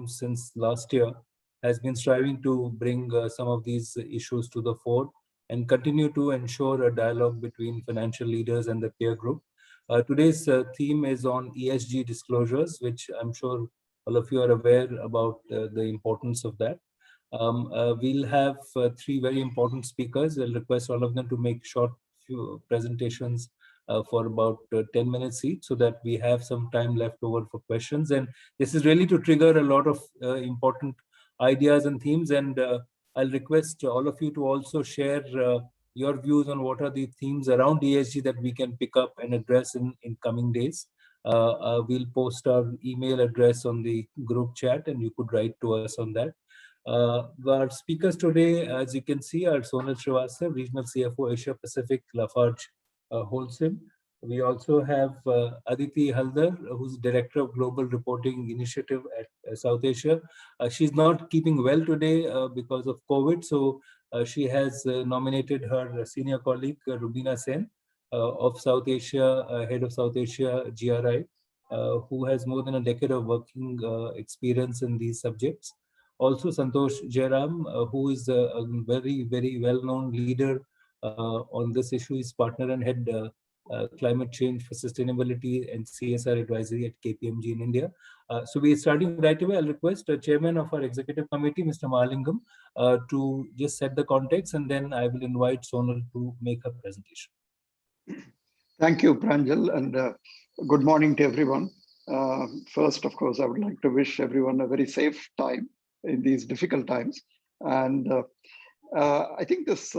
since last year has been striving to bring some of these issues to the fore and continue to ensure a dialogue between financial leaders and the peer group. Today's theme is on ESG disclosures, which I'm sure all of you are aware about the importance of that. We'll have three very important speakers. I'll request all of them to make short few presentations for about 10 minutes each, so that we have some time left over for questions. And this is really to trigger a lot of important ideas and themes. And I'll request all of you to also share your views on what are the themes around ESG that we can pick up and address in coming days. We'll post our email address on the group chat, and you could write to us on that. Our speakers today, as you can see, are Sonal Srivastava, Regional CFO, Asia Pacific, Lafarge Holcim. We also have Aditi Haldar, who's Director of Global Reporting Initiative at South Asia. She's not keeping well today because of COVID, so she has nominated her senior colleague, Rubina Sen, of South Asia, head of South Asia GRI, who has more than a decade of working experience in these subjects. Also, Santosh Jairam, who is a very, very well-known leader on this issue, is partner and head climate change for sustainability and CSR advisory at KPMG in India. So we are starting right away. I'll request the chairman of our executive committee, Mr. Mahalingam, to just set the context, and then I will invite Sonal to make a presentation. Thank you, Pranjal, and good morning to everyone. First, of course, I would like to wish everyone a very safe time in these difficult times. And I think this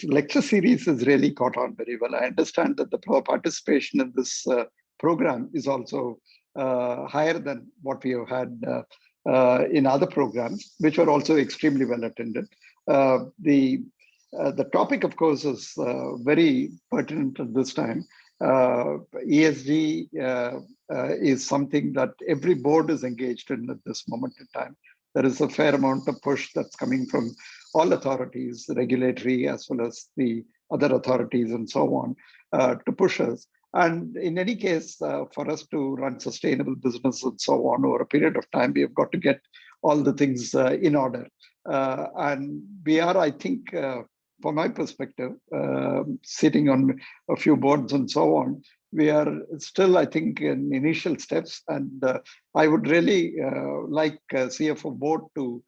lecture series has really caught on very well. I understand that the participation in this program is also higher than what we have had in other programs, which were also extremely well attended. The topic, of course, is very pertinent at this time. ESG is something that every board is engaged in at this moment in time. There is a fair amount of push that's coming from all authorities, regulatory as well as the other authorities and so on, to push us. And in any case, for us to run sustainable business and so on over a period of time, we have got to get all the things in order. And we are, I think, from my perspective, sitting on a few boards and so on, we are still, I think, in initial steps. And I would really like CFO board to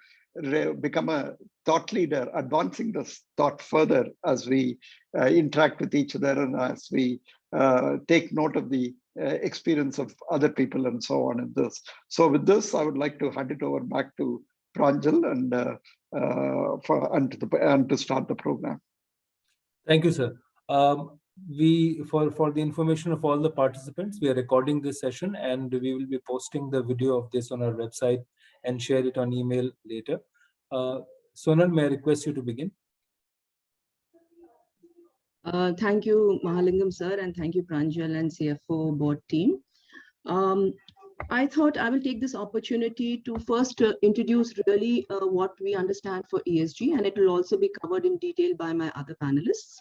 become a thought leader, advancing this thought further as we interact with each other and as we take note of the experience of other people and so on in this. So with this, I would like to hand it over back to Pranjal and to start the program. Thank you, sir. For the information of all the participants, we are recording this session, and we will be posting the video of this on our website and share it on email later. Sonal, may I request you to begin? Thank you, Mahalingam sir, and thank you, Pranjal and CFO board team. I thought I will take this opportunity to first introduce really what we understand for ESG, and it will also be covered in detail by my other panelists.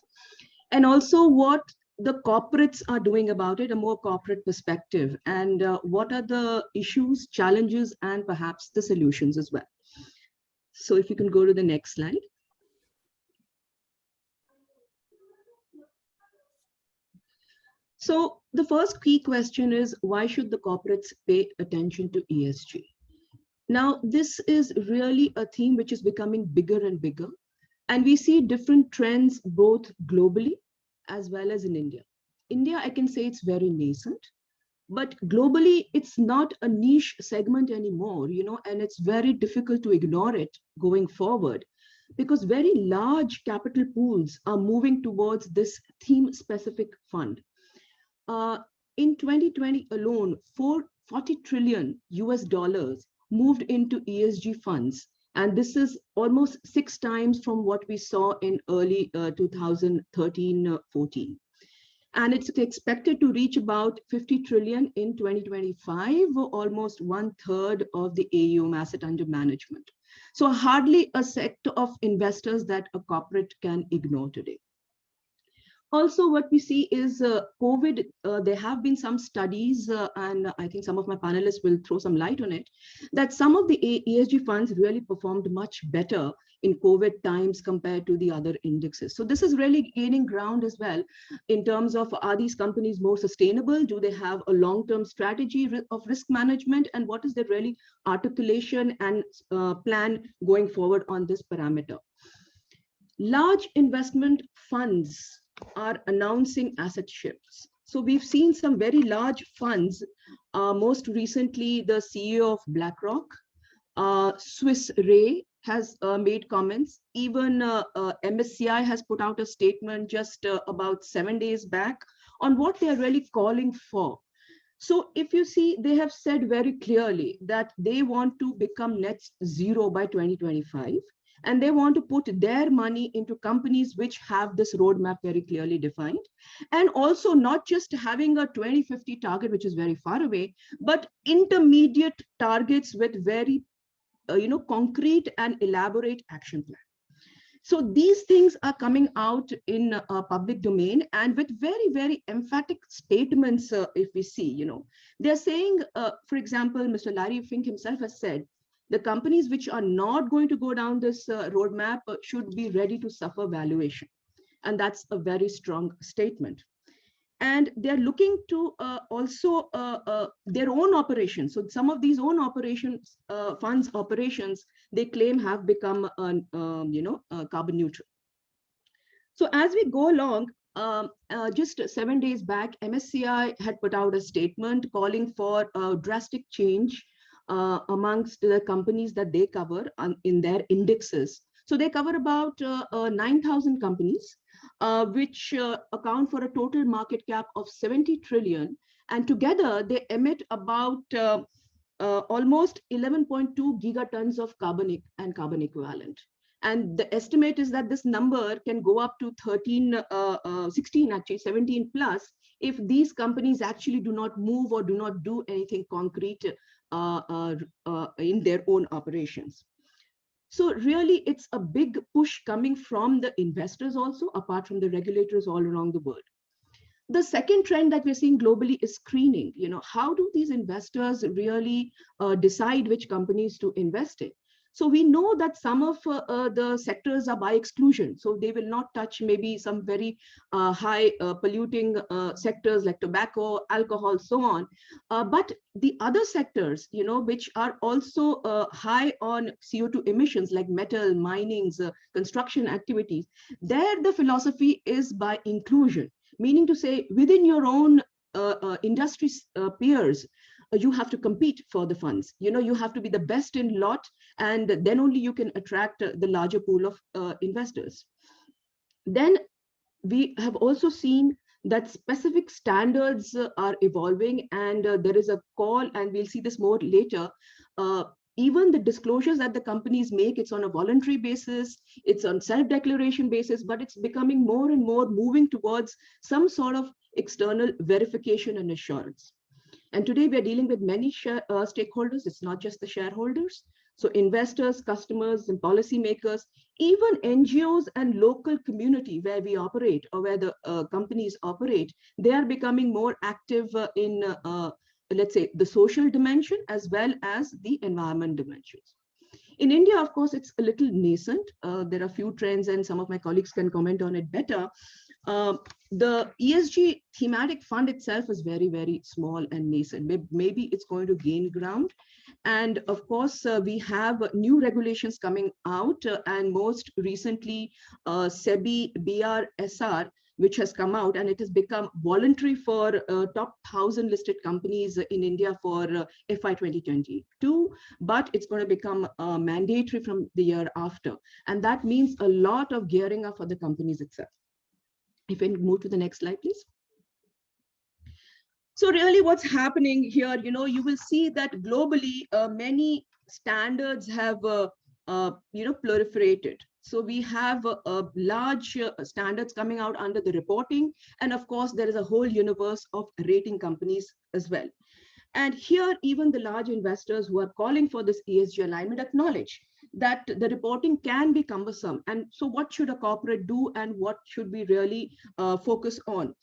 And also what the corporates are doing about it, a more corporate perspective, and what are the issues, challenges, and perhaps the solutions as well. So if you can go to the next slide. So the first key question is, why should the corporates pay attention to ESG? Now, this is really a theme which is becoming bigger and bigger, and we see different trends both globally as well as in India. India, I can say it's very nascent, but globally, it's not a niche segment anymore, and it's very difficult to ignore it going forward, because very large capital pools are moving towards this theme-specific fund. In 2020 alone, $40 trillion moved into ESG funds. And this is almost 6 times from what we saw in early 2013-14. And it's expected to reach about 50 trillion in 2025, almost 1/3 of the AUM asset under management. So hardly a sector of investors that a corporate can ignore today. Also, what we see is COVID, there have been some studies, and I think some of my panelists will throw some light on it, that some of the ESG funds really performed much better in COVID times compared to the other indexes. So this is really gaining ground as well in terms of, are these companies more sustainable? Do they have a long-term strategy of risk management? And what is the really articulation and plan going forward on this parameter? Large investment funds are announcing asset shifts. So we've seen some very large funds, most recently the CEO of BlackRock, Swiss Re has made comments. Even MSCI has put out a statement just about 7 days back on what they are really calling for. So if you see, they have said very clearly that they want to become net zero by 2025. And they want to put their money into companies which have this roadmap very clearly defined. And also not just having a 2050 target, which is very far away, but intermediate targets with very concrete and elaborate action plan. So these things are coming out in public domain, and with very, very emphatic statements. If we see, they're saying, for example, Mr. Larry Fink himself has said, the companies which are not going to go down this roadmap should be ready to suffer valuation. And that's a very strong statement. And they're looking to also their own operations. So some of these own operations, funds operations, they claim have become, carbon neutral. So as we go along, just 7 days back, MSCI had put out a statement calling for a drastic change amongst the companies that they cover in their indexes. So they cover about 9,000 companies, which account for a total market cap of 70 trillion. And together they emit about almost 11.2 gigatons of carbon and carbon equivalent. And the estimate is that this number can go up to 16, actually 17 plus, if these companies actually do not move or do not do anything concrete in their own operations. So really, it's a big push coming from the investors also, apart from the regulators all around the world. The second trend that we're seeing globally is screening. How do these investors really decide which companies to invest in? So we know that some of the sectors are by exclusion. So they will not touch maybe some very high polluting sectors like tobacco, alcohol, so on. But the other sectors, which are also high on CO2 emissions like metal, minings, construction activities, there the philosophy is by inclusion, meaning to say within your own industry peers, you have to compete for the funds. You have to be the best in lot, and then only you can attract the larger pool of investors. Then we have also seen that specific standards are evolving, and there is a call, and we'll see this more later. Even the disclosures that the companies make, it's on a voluntary basis, it's on self-declaration basis, but it's becoming more and more moving towards some sort of external verification and assurance. And today we're dealing with many stakeholders. It's not just the shareholders. So investors, customers, and policymakers, even NGOs and local community where we operate or where the companies operate, they are becoming more active in, let's say, the social dimension as well as the environment dimensions. In India, of course, it's a little nascent. There are a few trends, and some of my colleagues can comment on it better. The ESG thematic fund itself is very, very small and nascent. Maybe it's going to gain ground. And of course, we have new regulations coming out, and most recently, SEBI BRSR, which has come out, and it has become voluntary for top 1,000 listed companies in India for FY 2022, but it's going to become mandatory from the year after. And that means a lot of gearing up for the companies itself. If we move to the next slide, please. So really what's happening here, you will see that globally, many standards have, proliferated. So we have large standards coming out under the reporting. And of course, there is a whole universe of rating companies as well. And here, even the large investors who are calling for this ESG alignment acknowledge that the reporting can be cumbersome. And so what should a corporate do and what should we really focus on?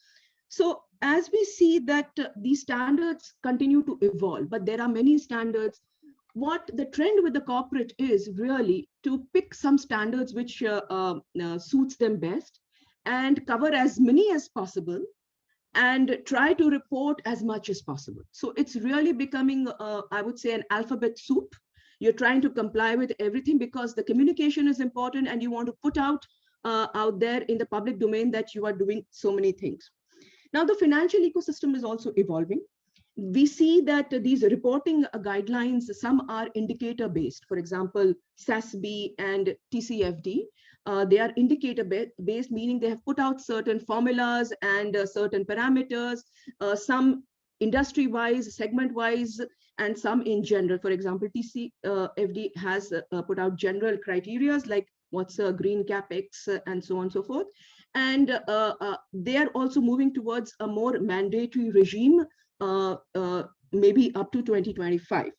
So as we see that these standards continue to evolve, but there are many standards, what the trend with the corporate is really to pick some standards which suits them best and cover as many as possible and try to report as much as possible. So it's really becoming, I would say, an alphabet soup. You're trying to comply with everything because the communication is important and you want to put out there in the public domain that you are doing so many things. Now, the financial ecosystem is also evolving. We see that these reporting guidelines, some are indicator based. For example, SASB and TCFD, they are indicator based, meaning they have put out certain formulas and certain parameters, some industry wise, segment wise, and some in general. For example, TCFD has put out general criterias like what's a green capex and so on and so forth. And they are also moving towards a more mandatory regime, maybe up to 2025.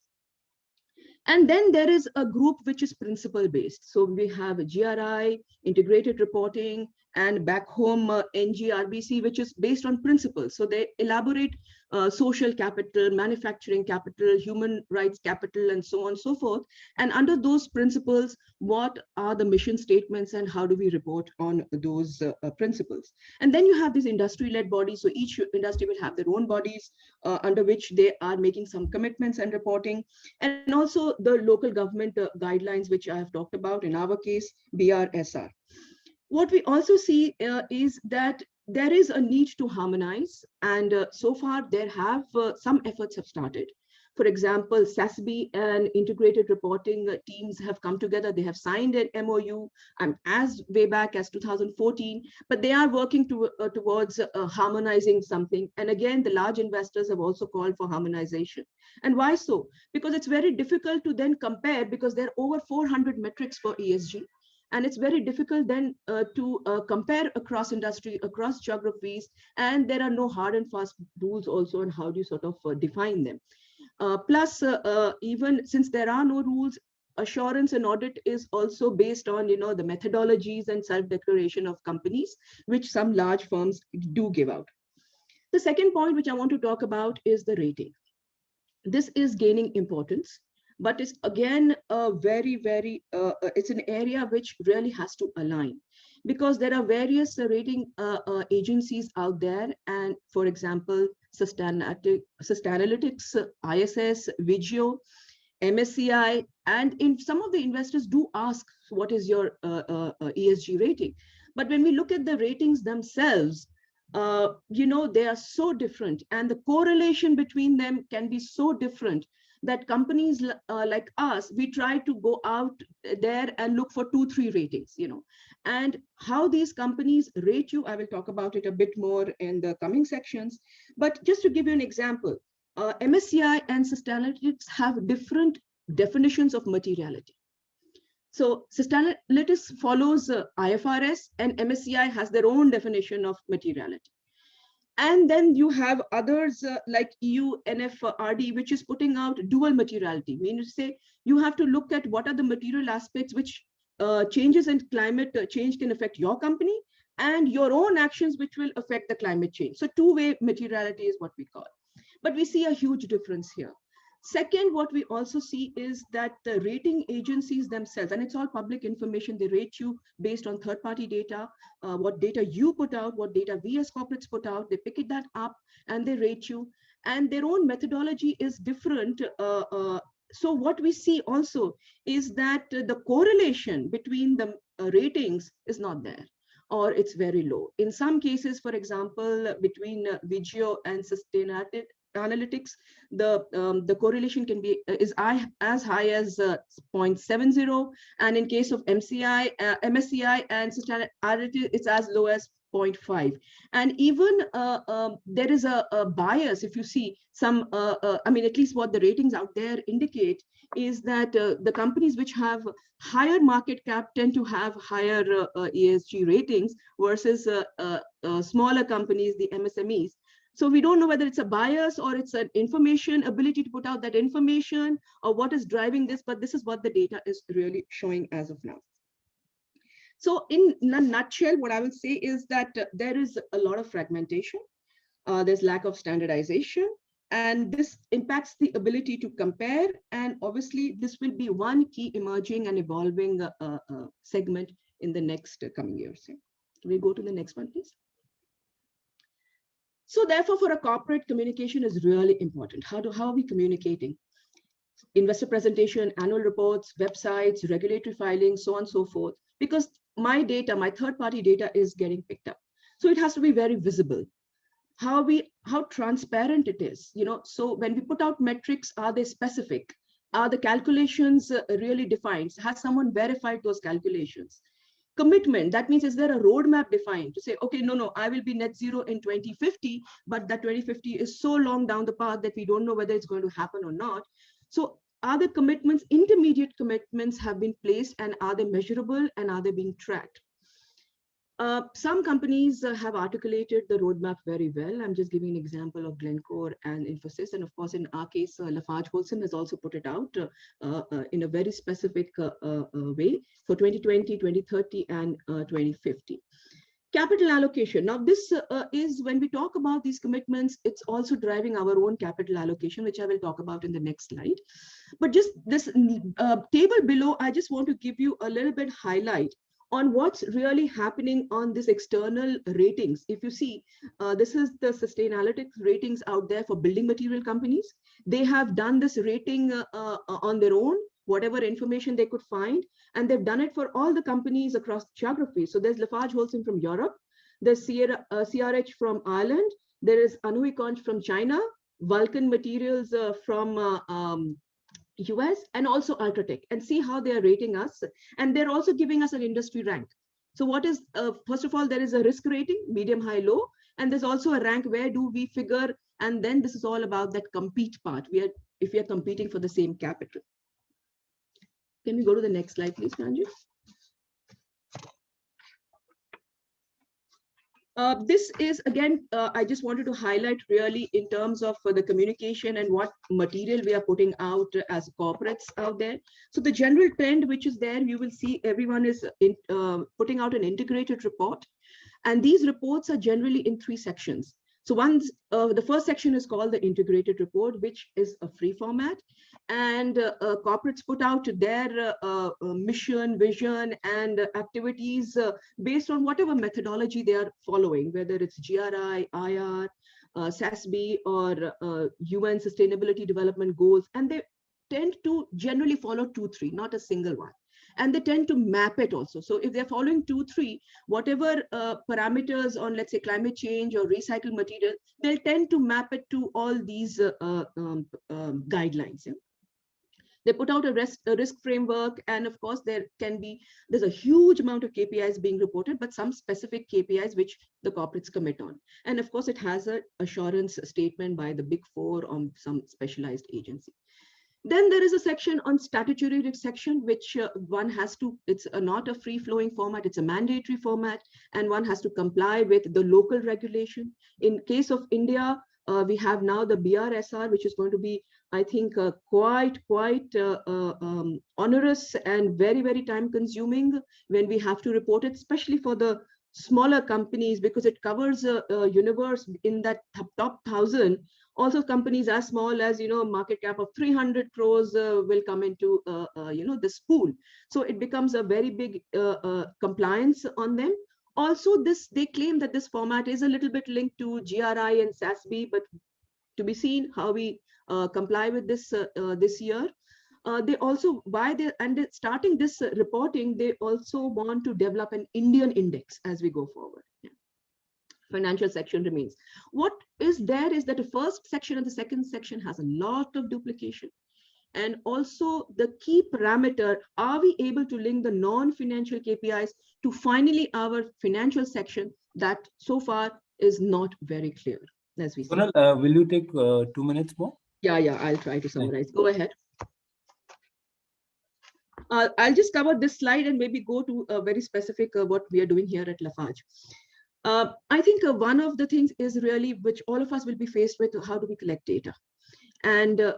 And then there is a group which is principle based. So we have a GRI, integrated reporting, and back home NGRBC, which is based on principles. So they elaborate social capital, manufacturing capital, human rights capital, and so on and so forth. And under those principles, what are the mission statements and how do we report on those principles? And then you have these industry-led bodies. So each industry will have their own bodies under which they are making some commitments and reporting. And also the local government guidelines, which I have talked about, in our case, BRSR. What we also see is that there is a need to harmonize, and so far there have some efforts have started. For example, SASB and integrated reporting teams have come together. They have signed an MOU as way back as 2014, but they are working towards harmonizing something. And again, the large investors have also called for harmonization. And why so? Because it's very difficult to then compare, because there are over 400 metrics for ESG. And it's very difficult then to compare across industry, across geographies, and there are no hard and fast rules also on how do you sort of define them. Plus, even since there are no rules, assurance and audit is also based on, the methodologies and self-declaration of companies, which some large firms do give out. The second point which I want to talk about is the rating. This is gaining importance, but it's again a very, it's an area which really has to align, because there are various rating agencies out there. And for example, Sustainalytics, ISS, Vigeo, MSCI, and in some of the investors do ask, what is your ESG rating? But when we look at the ratings themselves, they are so different, and the correlation between them can be so different that companies like us, we try to go out there and look for 2-3 ratings, and how these companies rate you. I will talk about it a bit more in the coming sections. But just to give you an example, MSCI and Sustainalytics have different definitions of materiality. So Sustainalytics follows IFRS, and MSCI has their own definition of materiality. And then you have others like EU NFRD, which is putting out dual materiality, meaning to say you have to look at what are the material aspects which changes in climate change can affect your company, and your own actions which will affect the climate change. So two-way materiality is what we call. But we see a huge difference here. Second, what we also see is that the rating agencies themselves, and it's all public information, they rate you based on third-party data, what data you put out, what data we as corporates put out, they pick that up and they rate you, and their own methodology is different. So what we see also is that the correlation between the ratings is not there, or it's very low. In some cases, for example, between Vigeo and Sustainalytics, the correlation can be is as high as 0.70, and in case of MSCI and Sustainalytics, it's as low as 0.5. And even there is a bias. If you see some, at least what the ratings out there indicate is that the companies which have higher market cap tend to have higher ESG ratings versus smaller companies, the MSMEs. So we don't know whether it's a bias or it's an information ability to put out that information or what is driving this, but this is what the data is really showing as of now. So in a nutshell, what I will say is that there is a lot of fragmentation. There's lack of standardization, and this impacts the ability to compare. And obviously, this will be one key emerging and evolving segment in the next coming years. We go to the next one, please. So therefore, for a corporate, communication is really important. How are we communicating? Investor presentation, annual reports, websites, regulatory filings, so on and so forth, because my data, my third-party data is getting picked up. So it has to be very visible. How transparent it is, so when we put out metrics, are they specific? Are the calculations really defined? Has someone verified those calculations? Commitment, that means, is there a roadmap defined to say, okay, no, I will be net zero in 2050, but that 2050 is so long down the path that we don't know whether it's going to happen or not. So are the commitments, intermediate commitments have been placed, and are they measurable, and are they being tracked? Some companies have articulated the roadmap very well. I'm just giving an example of Glencore and Infosys. And of course, in our case, LafargeHolcim has also put it out in a very specific way for 2020, 2030, and 2050. Capital allocation. Now, this is when we talk about these commitments, it's also driving our own capital allocation, which I will talk about in the next slide. But just this table below, I just want to give you a little bit highlight on what's really happening on this external ratings. If you see, this is the Sustainalytics ratings out there for building material companies. They have done this rating on their own, whatever information they could find, and they've done it for all the companies across geographies. So there's LafargeHolcim from Europe, there's CRH from Ireland, there is Anhui Conch from China, Vulcan Materials from US, and also Ultratech, and see how they are rating us. And they're also giving us an industry rank. So what is, first of all, there is a risk rating, medium, high, low, and there's also a rank, where do we figure, and then this is all about that compete part, if we are competing for the same capital. Can we go to the next slide, please, Ranju? This is, again, I just wanted to highlight really in terms of the communication and what material we are putting out as corporates out there. So the general trend which is there, you will see everyone is putting out an integrated report. And these reports are generally in 3 sections. So the first section is called the integrated report, which is a free format. And corporates put out their mission, vision, and activities based on whatever methodology they are following, whether it's GRI, IR, SASB, or UN Sustainability Development Goals. And they tend to generally follow 2, 3, not a single one. And they tend to map it also. So if they're following 2, 3, whatever parameters on, let's say, climate change or recycled material, they'll tend to map it to all these guidelines. Yeah? They put out a risk framework, and of course, there's a huge amount of KPIs being reported, but some specific KPIs which the corporates commit on. And of course, it has an assurance statement by the Big Four on some specialized agency. Then there is a section on statutory section, which one has to, it's not a free-flowing format, it's a mandatory format, and one has to comply with the local regulation. In case of India, we have now the BRSR, which is going to be, I think, quite onerous and very, very time-consuming when we have to report it, especially for the smaller companies, because it covers a universe in that top 1,000. Also, companies as small as, market cap of 300 crores will come into, this pool. So it becomes a very big compliance on them. Also, they claim that this format is a little bit linked to GRI and SASB, but to be seen how we comply with this this year. They also, starting this reporting, they also want to develop an Indian index as we go forward. Yeah. Financial section remains. What is there is that the first section and the second section has a lot of duplication. And also the key parameter, are we able to link the non-financial KPIs to finally our financial section? That so far is not very clear, as we see. Sonal, will you take 2 minutes more? Yeah, I'll try to summarize. Go ahead. I'll just cover this slide and maybe go to a very specific what we are doing here at Lafarge. I think one of the things is really, which all of us will be faced with, how do we collect data? And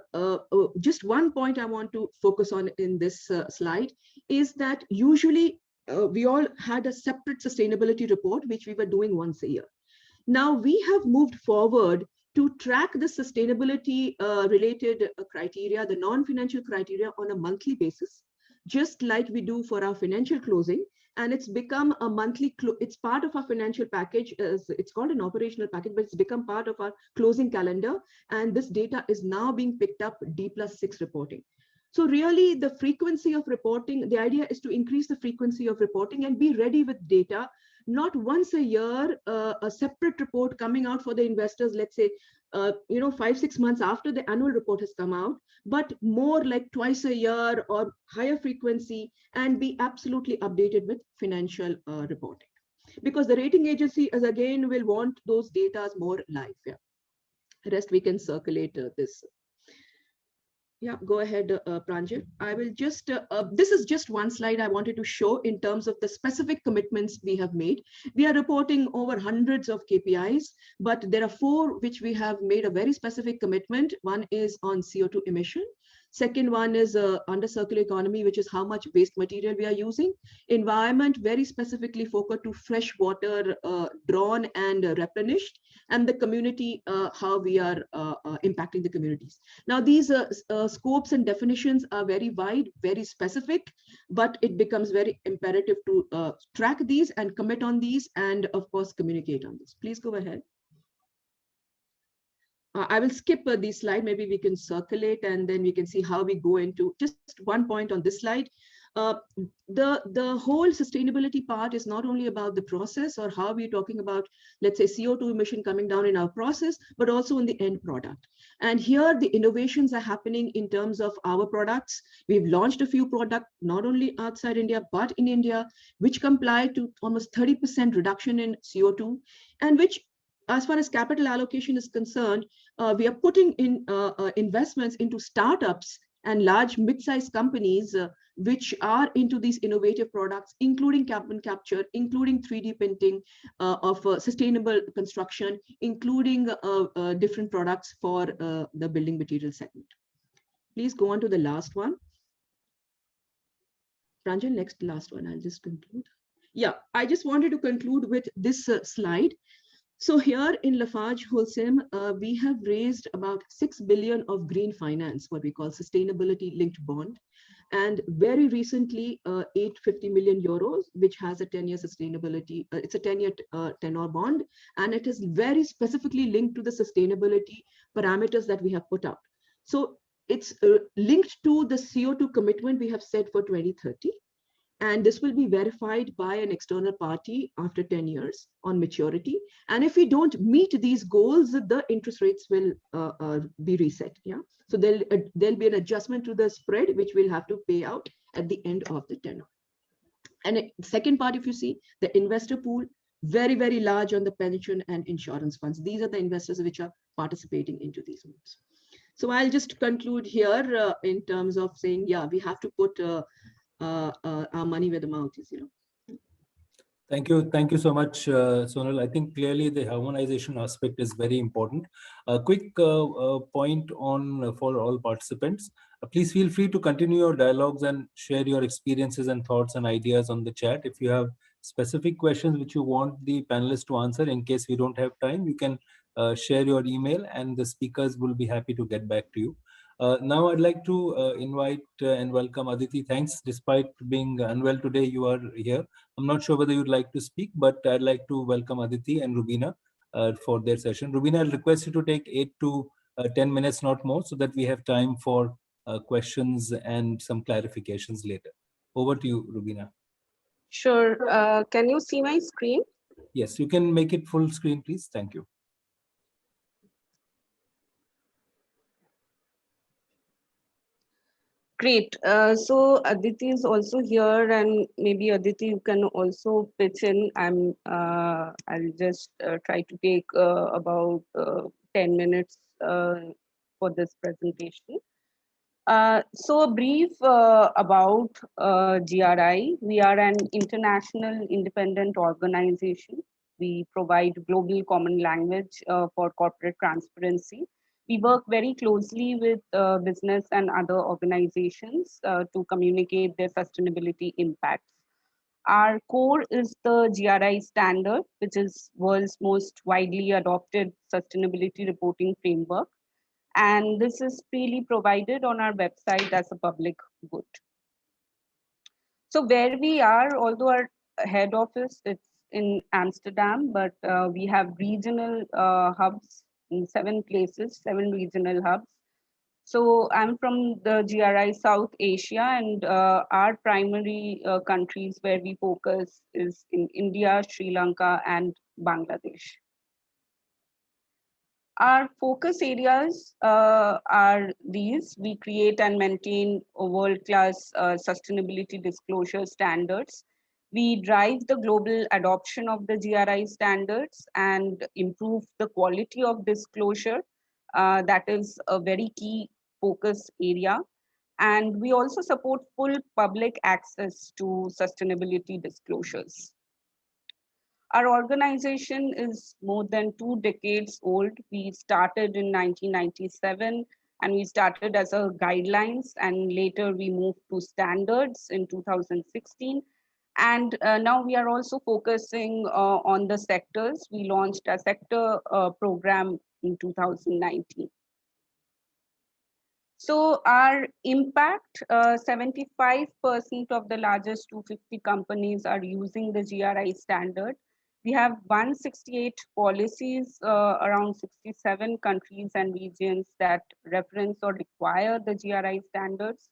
just one point I want to focus on in this slide is that usually we all had a separate sustainability report, which we were doing once a year. Now we have moved forward to track the sustainability related criteria, the non-financial criteria, on a monthly basis, just like we do for our financial closing. And it's become a monthly, it's part of our financial package. It's called an operational package, but it's become part of our closing calendar. And this data is now being picked up D+6 reporting. So really the frequency of reporting, the idea is to increase the frequency of reporting and be ready with data, not once a year, a separate report coming out for the investors, let's say, 5-6 months after the annual report has come out, but more like twice a year or higher frequency, and be absolutely updated with financial reporting. Because the rating agency, as again, will want those data more live. Yeah. Rest we can circulate this. Yeah, go ahead, Pranjal. I will just, this is just one slide I wanted to show in terms of the specific commitments we have made. We are reporting over hundreds of KPIs, but there are 4 which we have made a very specific commitment. One is on CO2 emission. Second one is under circular economy, which is how much waste material we are using. Environment, very specifically focused to fresh water drawn and replenished. And the community, how we are impacting the communities. Now, these scopes and definitions are very wide, very specific, but it becomes very imperative to track these and commit on these and, of course, communicate on this. Please go ahead. I will skip this slide. Maybe we can circulate and then we can see how we go into just one point on this slide. The whole sustainability part is not only about the process or how we're talking about, let's say, CO2 emission coming down in our process, but also in the end product. And here the innovations are happening in terms of our products. We've launched a few products, not only outside India, but in India, which comply to almost 30% reduction in CO2, and which, as far as capital allocation is concerned, we are putting in investments into startups and large mid-sized companies which are into these innovative products, including carbon capture, including 3D printing of sustainable construction, including different products for the building material segment. Please go on to the last one. Pranjal, next last one. I'll just conclude. Yeah, I just wanted to conclude with this slide. So here in Lafarge Holcim, we have raised about 6 billion of green finance, what we call sustainability linked bond. And very recently, 850 million euros, which has a 10-year sustainability, it's a 10-year tenor bond, and it is very specifically linked to the sustainability parameters that we have put out. So it's linked to the CO2 commitment we have set for 2030. And this will be verified by an external party after 10 years on maturity. And if we don't meet these goals, the interest rates will be reset. Yeah. So there'll be an adjustment to the spread, which we'll have to pay out at the end of the tenure. And second part, if you see, the investor pool, very, very large on the pension and insurance funds. These are the investors which are participating into these moves. So I'll just conclude here in terms of saying, yeah, we have to put our money where the mouth is, Thank you so much, Sonal. I think clearly the harmonization aspect is very important. A quick point on for all participants. Please feel free to continue your dialogues and share your experiences and thoughts and ideas on the chat. If you have specific questions which you want the panelists to answer, in case we don't have time, you can share your email and the speakers will be happy to get back to you. Now I'd like to invite and welcome Aditi. Thanks. Despite being unwell today, you are here. I'm not sure whether you'd like to speak, but I'd like to welcome Aditi and Rubina for their session. Rubina, I'll request you to take 8 to 10 minutes, not more, so that we have time for questions and some clarifications later. Over to you, Rubina. Sure. Can you see my screen? Yes, you can make it full screen, please. Thank you. Great. So Aditi is also here, and maybe Aditi, you can also pitch in. I'll just try to take about 10 minutes for this presentation. So a brief about GRI. We are an international independent organization. We provide global common language for corporate transparency. We work very closely with business and other organizations to communicate their sustainability impacts. Our core is the GRI standard, which is world's most widely adopted sustainability reporting framework. And this is freely provided on our website as a public good. So where we are, although our head office, it's in Amsterdam, but we have regional hubs in 7 places, 7 regional hubs. So I'm from the GRI South Asia, and our primary countries where we focus is in India, Sri Lanka, and Bangladesh. Our focus areas are these. We create and maintain a world-class sustainability disclosure standards. We drive the global adoption of the GRI standards and improve the quality of disclosure. That is a very key focus area. And we also support full public access to sustainability disclosures. Our organization is more than 2 decades old. We started in 1997 and we started as a guidelines, and later we moved to standards in 2016. And now we are also focusing on the sectors. We launched a sector program in 2019. So our impact, 75% of the largest 250 companies are using the GRI standard. We have 168 policies, around 67 countries and regions that reference or require the GRI standards.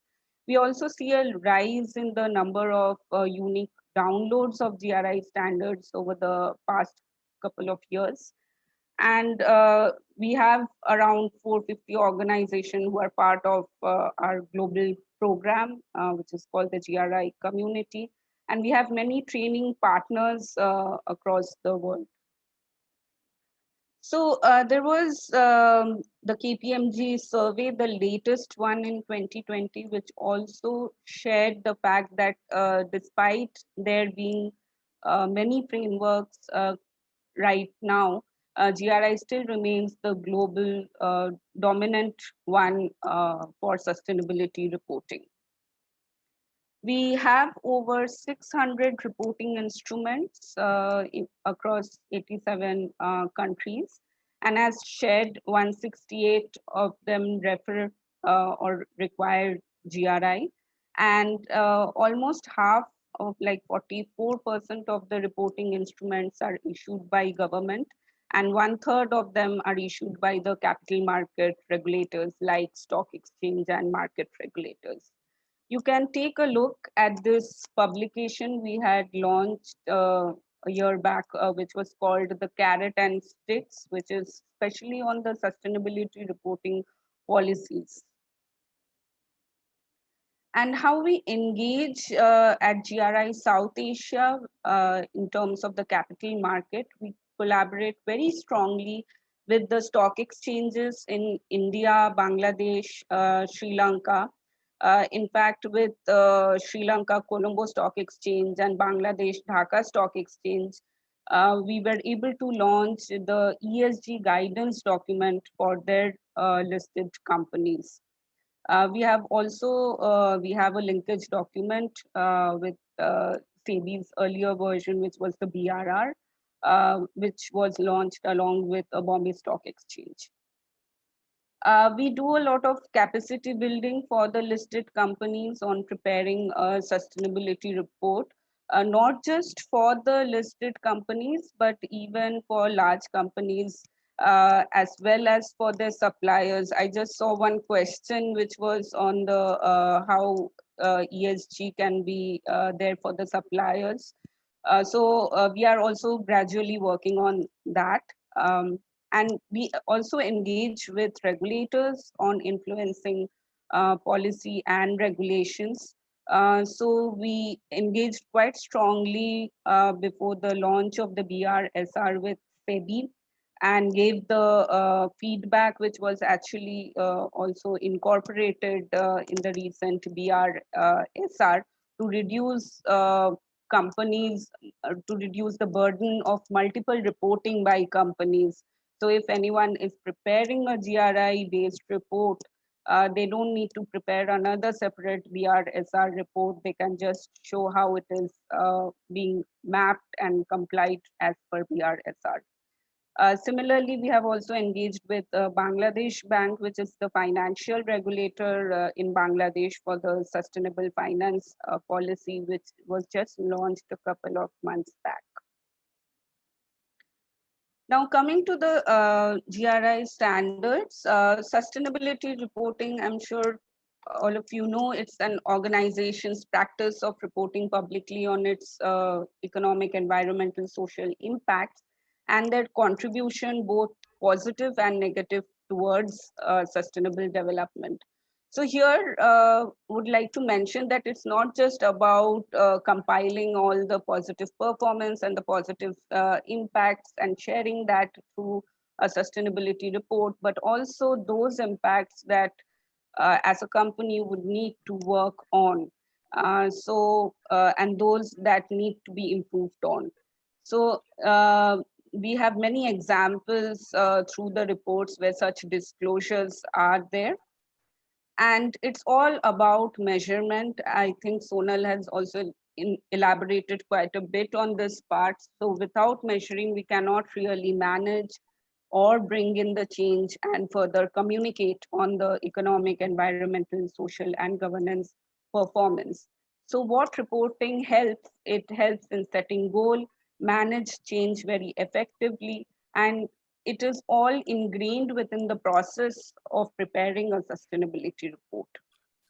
We also see a rise in the number of unique downloads of GRI standards over the past couple of years. And we have around 450 organizations who are part of our global program, which is called the GRI community. And we have many training partners across the world. So there was the KPMG survey, the latest one in 2020, which also shared the fact that despite there being many frameworks right now, GRI still remains the global dominant one for sustainability reporting. We have over 600 reporting instruments across 87 countries, and as shared, 168 of them refer or require GRI, and almost half of, like 44% of the reporting instruments are issued by government, and 1/3 of them are issued by the capital market regulators like stock exchange and market regulators. You can take a look at this publication we had launched a year back, which was called the Carrot and Sticks, which is especially on the sustainability reporting policies. And how we engage at GRI South Asia in terms of the capital market, we collaborate very strongly with the stock exchanges in India, Bangladesh, Sri Lanka. In fact, with Sri Lanka Colombo Stock Exchange and Bangladesh Dhaka Stock Exchange, we were able to launch the ESG guidance document for their listed companies. We have also we have a linkage document with SEBI's earlier version, which was the BRR, which was launched along with a Bombay Stock Exchange. We do a lot of capacity building for the listed companies on preparing a sustainability report, not just for the listed companies, but even for large companies as well as for their suppliers. I just saw one question which was on the how ESG can be there for the suppliers. So we are also gradually working on that. And we also engage with regulators on influencing policy and regulations. So we engaged quite strongly before the launch of the BRSR with SEBI and gave the feedback, which was actually also incorporated in the recent BRSR to reduce companies, to reduce the burden of multiple reporting by companies. So if anyone is preparing a GRI based report, they don't need to prepare another separate BRSR report. They can just show how it is being mapped and complied as per BRSR. Similarly, we have also engaged with Bangladesh Bank, which is the financial regulator in Bangladesh for the sustainable finance policy, which was just launched a couple of months back. Now, coming to the GRI standards, sustainability reporting, I'm sure all of you know, it's an organization's practice of reporting publicly on its economic, environmental, social impacts and their contribution, both positive and negative, towards sustainable development. So here, would like to mention that it's not just about compiling all the positive performance and the positive impacts and sharing that through a sustainability report, but also those impacts that as a company would need to work on. And those that need to be improved on. So we have many examples through the reports where such disclosures are there. And it's all about measurement. I think Sonal has also elaborated quite a bit on this part. So without measuring, we cannot really manage or bring in the change and further communicate on the economic, environmental, social, and governance performance. So what reporting helps? It helps in setting goal, manage change very effectively, and it is all ingrained within the process of preparing a sustainability report.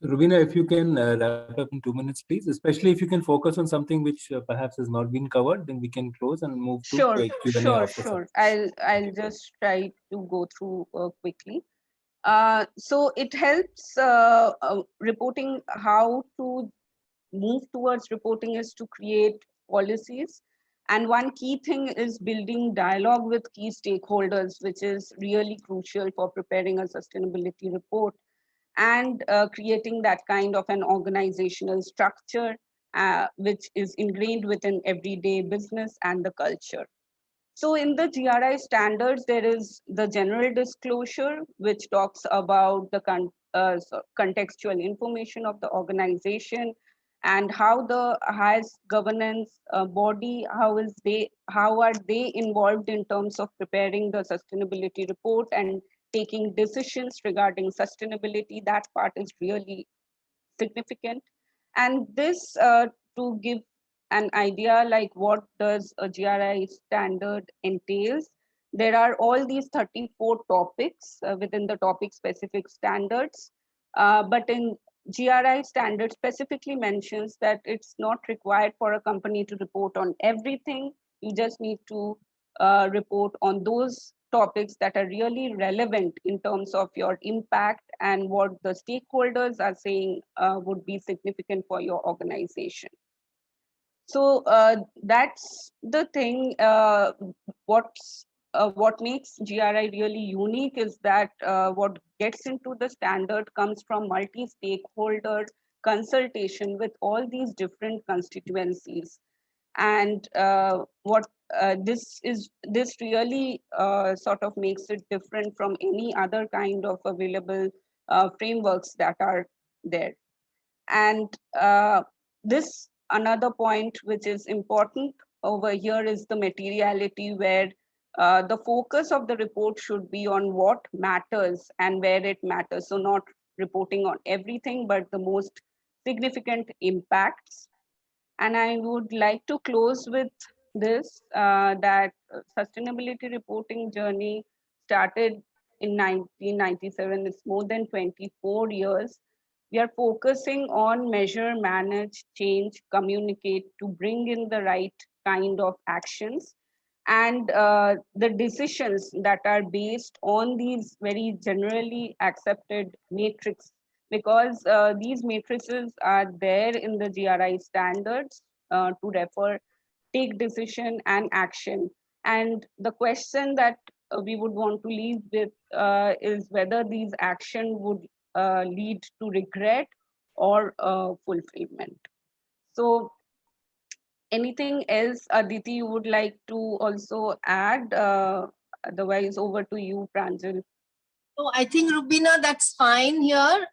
Rubina, if you can wrap up in 2 minutes, please, especially if you can focus on something which perhaps has not been covered, then we can close and move to Sure, Q&A after sure. that. I'll just try to go through quickly. So it helps reporting. How to move towards reporting is to create policies. And one key thing is building dialogue with key stakeholders, which is really crucial for preparing a sustainability report, and creating that kind of an organizational structure which is ingrained within everyday business and the culture. So in the GRI standards, there is the general disclosure, which talks about the contextual information of the organization and how the highest governance body, how are they involved in terms of preparing the sustainability report and taking decisions regarding sustainability. That part is really significant. And this, to give an idea like what does a GRI standard entails, there are all these 34 topics within the topic specific standards. But in GRI standard specifically mentions that it's not required for a company to report on everything. You just need to report on those topics that are really relevant in terms of your impact and what the stakeholders are saying would be significant for your organization. So that's the thing. What makes GRI really unique is that what gets into the standard comes from multi-stakeholder consultation with all these different constituencies. And what this really sort of makes it different from any other kind of available frameworks that are there. And this another point which is important over here is the materiality, where the focus of the report should be on what matters and where it matters. So not reporting on everything, but the most significant impacts. And I would like to close with this, that sustainability reporting journey started in 1997. It's more than 24 years. We are focusing on measure, manage, change, communicate to bring in the right kind of actions. And the decisions that are based on these very generally accepted matrix, because these matrices are there in the GRI standards to refer, take decision and action. And the question that we would want to leave with is whether these action would lead to regret or fulfillment. So Anything else, Aditi, you would like to also add? Otherwise, over to you, Pranjal. So I think Rubina, that's fine here.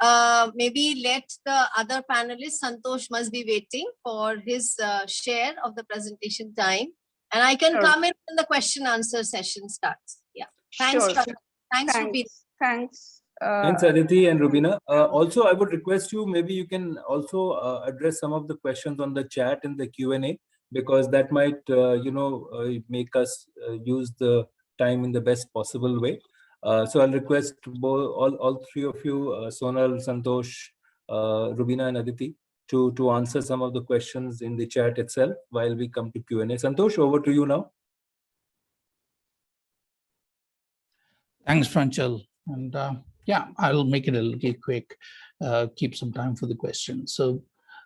Maybe let the other panelists, Santosh must be waiting for his share of the presentation time. And I can Sure. come in when the question answer session starts. Yeah. Thanks, Sure. Thanks, Rubina. Thanks. Thanks, Aditi and Rubina. Also, I would request you, maybe you can also address some of the questions on the chat in the Q&A, because that might, make us use the time in the best possible way. So I'll request all three of you, Sonal, Santosh, Rubina and Aditi, to answer some of the questions in the chat itself while we come to Q&A. Santosh, over to you now. Thanks, Pranjal. And yeah, I'll make it a little quick, keep some time for the questions. So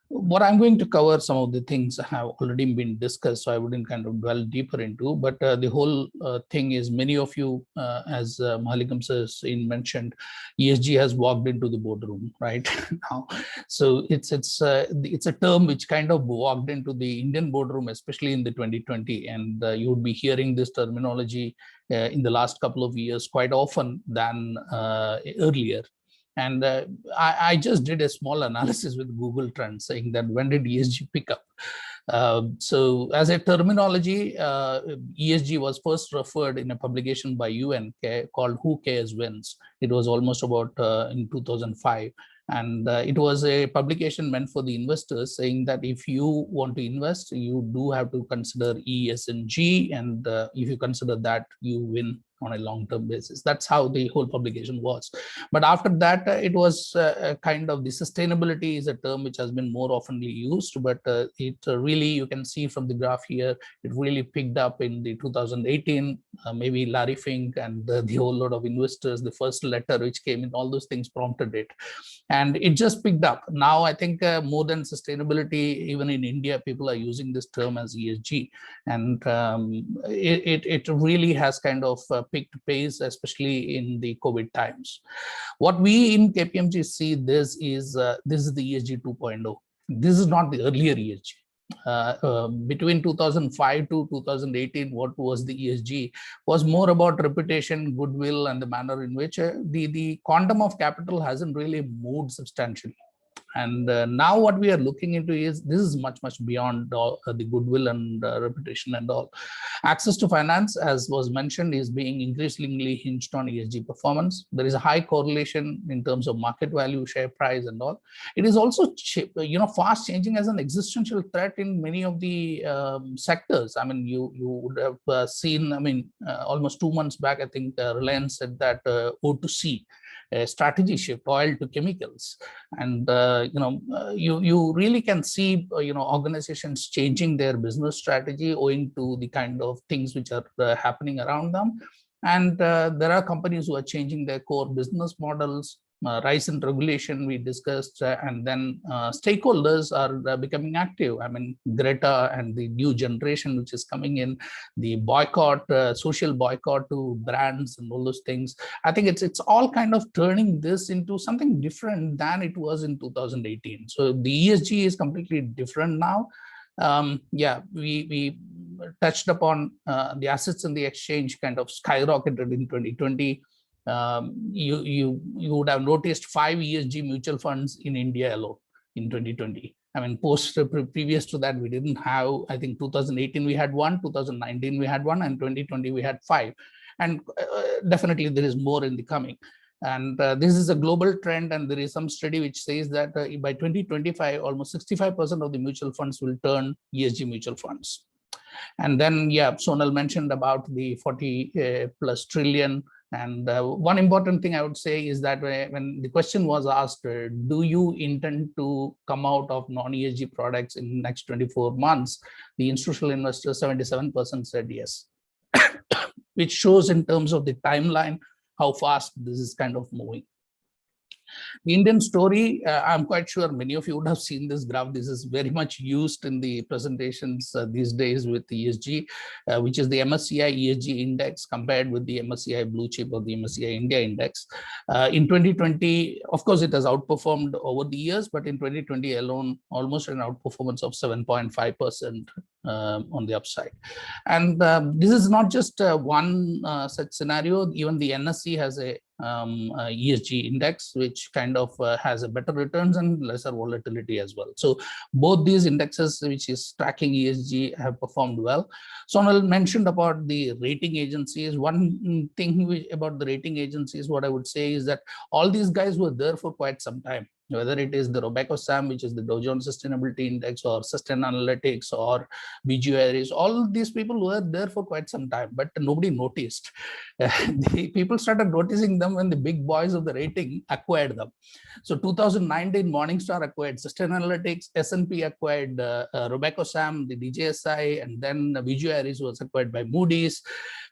what I'm going to cover, some of the things have already been discussed, so I wouldn't kind of dwell deeper into, but the whole thing is, many of you, as Mahalikam says, mentioned, ESG has walked into the boardroom right now. So it's a term which kind of walked into the Indian boardroom, especially in the 2020, and you would be hearing this terminology in the last couple of years quite often than earlier. And I just did a small analysis with Google Trends saying that when did ESG pick up? So as a terminology, ESG was first referred in a publication by UN called Who Cares Wins. It was almost about in 2005. And it was a publication meant for the investors, saying that if you want to invest, you do have to consider ESG, and if you consider that, you win on a long-term basis. That's how the whole publication was. But after that, it was kind of, the sustainability is a term which has been more oftenly used, but it really, you can see from the graph here, it really picked up in the 2018, maybe Larry Fink and the whole lot of investors, the first letter which came in, all those things prompted it. And it just picked up. Now, I think more than sustainability, even in India, people are using this term as ESG. And it really has kind of picked pace, especially in the COVID times. What we in KPMG see this is the ESG 2.0. This is not the earlier ESG. Between 2005 to 2018, what was the ESG was more about reputation, goodwill, and the manner in which the quantum of capital hasn't really moved substantially. And now what we are looking into is, this is much beyond the goodwill and reputation and all. Access to finance, as was mentioned, is being increasingly hinged on ESG performance. There is a high correlation in terms of market value, share price and all. It is also fast changing as an existential threat in many of the sectors. I mean, you would have seen, I mean, almost 2 months back, I think Reliance said that O2C, a strategy shift, oil to chemicals. And you really can see organizations changing their business strategy owing to the kind of things which are happening around them. And there are companies who are changing their core business models. Rise in regulation we discussed, and then stakeholders are becoming active. I mean, Greta and the new generation which is coming in, the boycott, social boycott to brands and all those things. I think it's all kind of turning this into something different than it was in 2018. So the ESG is completely different now. Yeah, we touched upon the assets in the exchange kind of skyrocketed in 2020. You would have noticed 5 ESG mutual funds in India alone in 2020. I mean, previous to that, we didn't have, I think 2018 we had 1, 2019 we had 1, and 2020 we had 5. And definitely there is more in the coming. And this is a global trend, and there is some study which says that by 2025, almost 65% of the mutual funds will turn ESG mutual funds. And then, yeah, Sonal mentioned about the 40 plus trillion. And one important thing I would say is that when the question was asked, do you intend to come out of non-ESG products in the next 24 months? The institutional investors, 77% said yes, which shows in terms of the timeline how fast this is kind of moving. The Indian story, I'm quite sure many of you would have seen this graph. This is very much used in the presentations these days with ESG, which is the MSCI ESG index compared with the MSCI Blue Chip or the MSCI India index. In 2020, of course, it has outperformed over the years, but in 2020 alone, almost an outperformance of 7.5%. on the upside. And this is not just one such scenario. Even the NSE has a ESG index, which kind of has a better returns and lesser volatility as well. So both these indexes, which is tracking ESG, have performed well. Sonal mentioned about the rating agencies. One thing about the rating agencies, what I would say is that all these guys were there for quite some time. Whether it is the RobecoSAM, which is the Dow Jones Sustainability Index, or Sustainalytics, or BGI, all these people were there for quite some time, but nobody noticed. The people started noticing them when the big boys of the rating acquired them. So 2019, Morningstar acquired Sustainalytics, S&P acquired RobecoSAM, the DJSI, and then BGI was acquired by Moody's.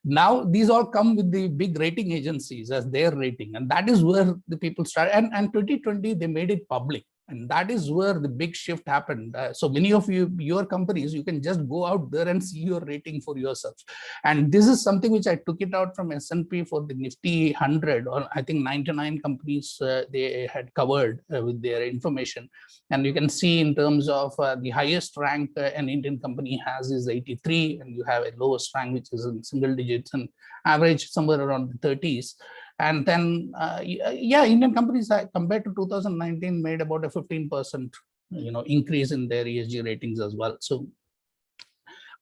Now these all come with the big rating agencies as their rating, and that is where the people started. And 2020 they made it public, and that is where the big shift happened. So many of your companies, you can just go out there and see your rating for yourself. And this is something which I took it out from S&P for the Nifty 100, or I think 99 companies they had covered with their information. And you can see in terms of the highest rank an Indian company has is 83, and you have a lowest rank which is in single digits, and average somewhere around the 30s. And then, yeah, Indian companies compared to 2019 made about a 15% increase in their ESG ratings as well. So,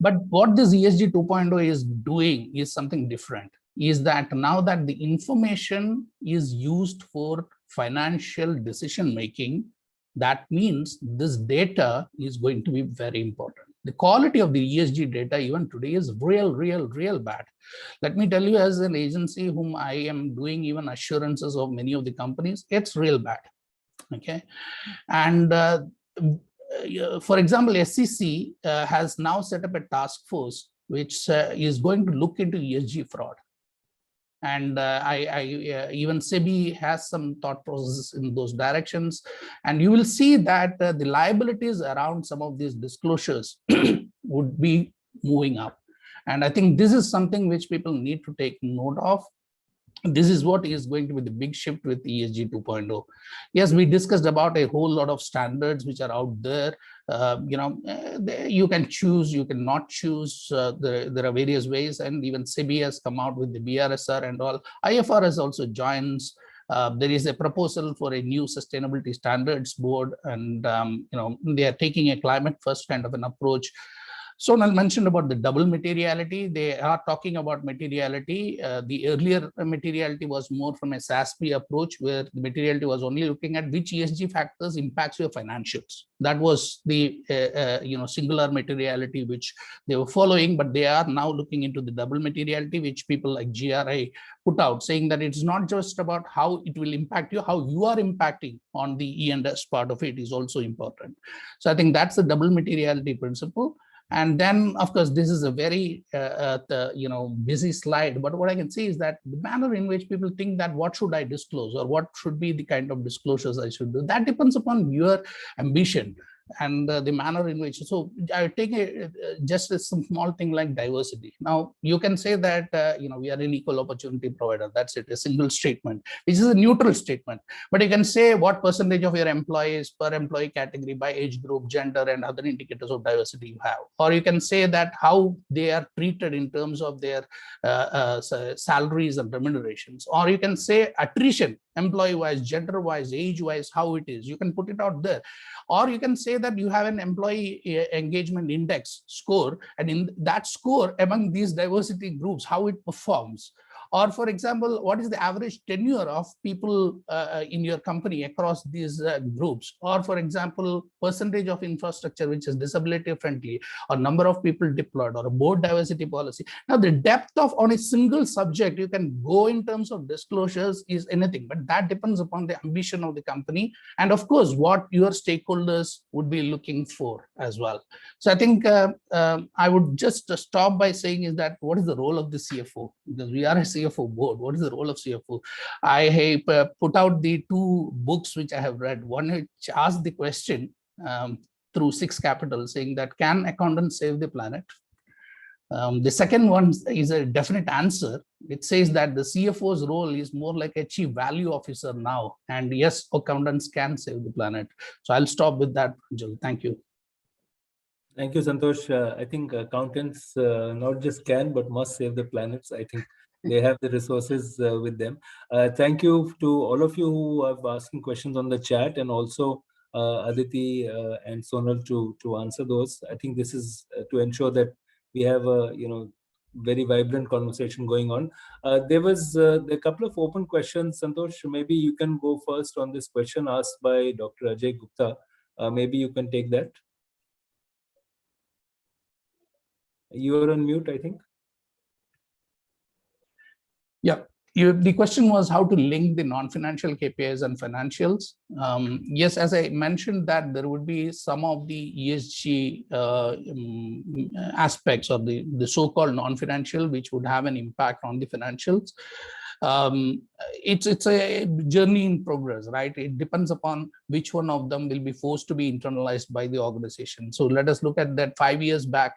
but what this ESG 2.0 is doing is something different. Is that now that the information is used for financial decision making, that means this data is going to be very important. The quality of the ESG data even today is real bad. Let me tell you, as an agency whom I am doing even assurances of many of the companies, it's real bad. Okay. And for example, SEC has now set up a task force which is going to look into ESG fraud. And even SEBI has some thought process in those directions. And you will see that the liabilities around some of these disclosures would be moving up. And I think this is something which people need to take note of. This is what is going to be the big shift with ESG 2.0. Yes, we discussed about a whole lot of standards which are out there. You can choose, you cannot choose. There are various ways, and even SEBI has come out with the BRSR and all. IFRS also joins. There is a proposal for a new sustainability standards board, and they are taking a climate first kind of an approach. Sonal mentioned about the double materiality. They are talking about materiality. The earlier materiality was more from a SASB approach, where the materiality was only looking at which ESG factors impacts your financials. That was the singular materiality which they were following, but they are now looking into the double materiality, which people like GRI put out, saying that it's not just about how it will impact you, how you are impacting on the E&S part of it is also important. So I think that's the double materiality principle. And then, of course, this is a very busy slide. But what I can see is that the manner in which people think that what should I disclose, or what should be the kind of disclosures I should do, that depends upon your ambition and the manner in which. So I take just a small thing like diversity. Now you can say that we are an equal opportunity provider. That's it, a single statement, which is a neutral statement. But you can say what percentage of your employees per employee category by age group, gender, and other indicators of diversity you have. Or you can say that how they are treated in terms of their salaries and remunerations. Or you can say attrition, employee-wise, gender-wise, age-wise, how it is. You can put it out there. Or you can say that you have an employee engagement index score, and in that score among these diversity groups, how it performs. Or for example, what is the average tenure of people in your company across these groups? Or for example, percentage of infrastructure which is disability friendly, or number of people deployed, or a board diversity policy. Now the depth of on a single subject you can go in terms of disclosures is anything, but that depends upon the ambition of the company, and of course what your stakeholders would be looking for as well. So I think I would just stop by saying is that what is the role of the CFO? Because we are a CFO board. What is the role of CFO? I have put out the two books which I have read. One which asked the question through 6 Capital, saying that can accountants save the planet? The second one is a definite answer. It says that the CFO's role is more like a chief value officer now. And yes, accountants can save the planet. So I'll stop with that, Angel. Thank you. Thank you, Santosh. I think accountants not just can, but must save the planets. I think they have the resources with them. Thank you to all of you who have asking questions on the chat, and also Aditi and Sonal to answer those. I think this is to ensure that we have a very vibrant conversation going on. There was a couple of open questions. Santosh, maybe you can go first on this question asked by Dr. Ajay Gupta. Maybe you can take that. You're on mute, I think. Yeah, the question was how to link the non-financial KPIs and financials. Yes, as I mentioned that there would be some of the ESG aspects of the so-called non-financial, which would have an impact on the financials. It's a journey in progress, right? It depends upon which one of them will be forced to be internalized by the organization. So let us look at that 5 years back,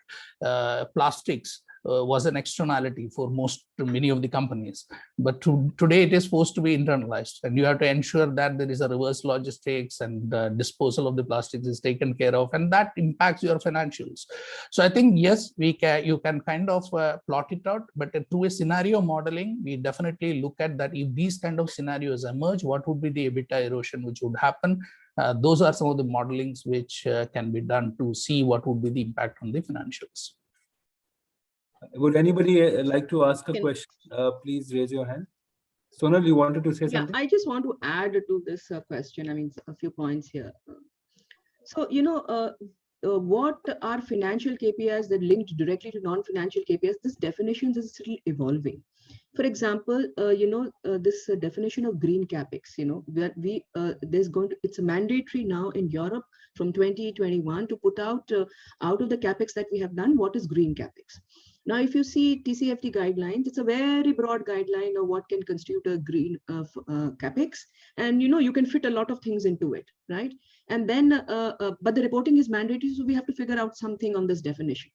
plastics was an externality for many of the companies, but today it is forced to be internalized, and you have to ensure that there is a reverse logistics and disposal of the plastics is taken care of, and that impacts your financials. So I think yes, you can kind of plot it out, but through a scenario modeling, we definitely look at that. If these kind of scenarios emerge, what would be the EBITDA erosion which would happen? Those are some of the modelings which can be done to see what would be the impact on the financials. Would anybody like to ask a question? Please raise your hand. Sonal, you wanted to say something? I just want to add to this question. I mean, a few points here. So, what are financial KPIs that linked directly to non-financial KPIs? This definition is still evolving. For example, this definition of green capex, that it's mandatory now in Europe from 2021 to put out of the capex that we have done, what is green capex. Now, if you see TCFD guidelines, it's a very broad guideline of what can constitute a green capex, and you can fit a lot of things into it, right? And then, but the reporting is mandatory, so we have to figure out something on this definition.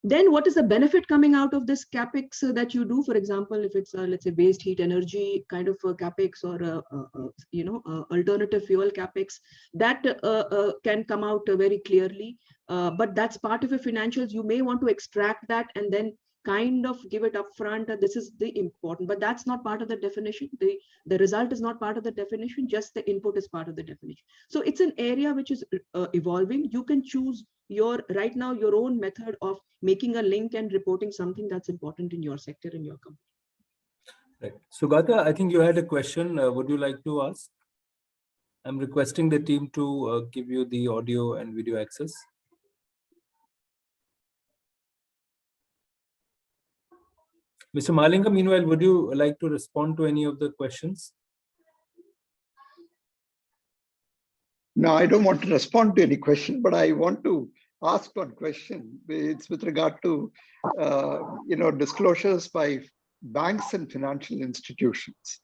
Then what is the benefit coming out of this capex that you do? For example, if it's let's say waste heat energy kind of a capex, or alternative fuel capex, that can come out very clearly. But that's part of your financials. You may want to extract that and then kind of give it up front. This is the important, but that's not part of the definition. The result is not part of the definition, just the input is part of the definition. So it's an area which is evolving. You can choose right now your own method of making a link and reporting something that's important in your sector, in your company. Right. Sugata, I think you had a question. Would you like to ask? I'm requesting the team to give you the audio and video access. Mr. Malinga, meanwhile, would you like to respond to any of the questions? No, I don't want to respond to any question, but I want to ask one question. It's with regard to disclosures by banks and financial institutions,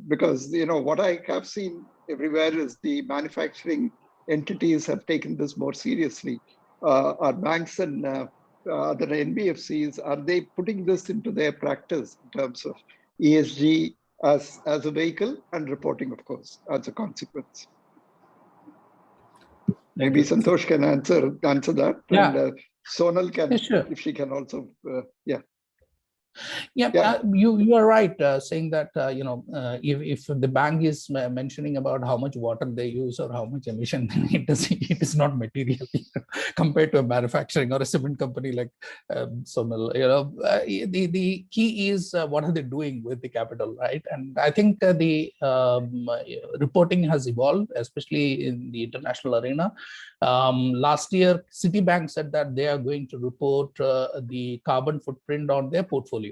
because what I have seen everywhere is the manufacturing entities have taken this more seriously. Are banks and other NBFCs, are they putting this into their practice in terms of ESG as a vehicle and reporting, of course, as a consequence? Maybe Santosh can answer that. Yeah. And Sonal can, yeah, sure. if she can also, You are right, saying that if the bank is mentioning about how much water they use or how much emission, it is not material compared to a manufacturing or a cement company like Sonal. The key is what are they doing with the capital, right? And I think the reporting has evolved, especially in the international arena. Last year, Citibank said that they are going to report the carbon footprint on their portfolio.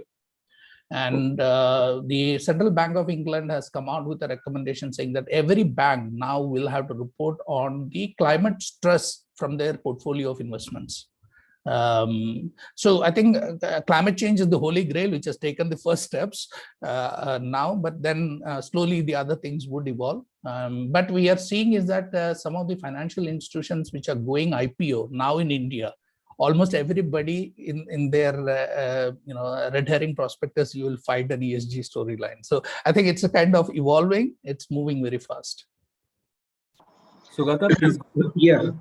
And the Central Bank of England has come out with a recommendation saying that every bank now will have to report on the climate stress from their portfolio of investments. So I think climate change is the holy grail, which has taken the first steps now, but then slowly the other things would evolve. But we are seeing is that some of the financial institutions which are going IPO now in India, almost everybody in their red herring prospectus, you will find an ESG storyline. So I think it's a kind of evolving, it's moving very fast. Sugata, please. Yeah.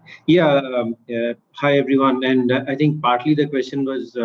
Hi everyone. And I think partly the question was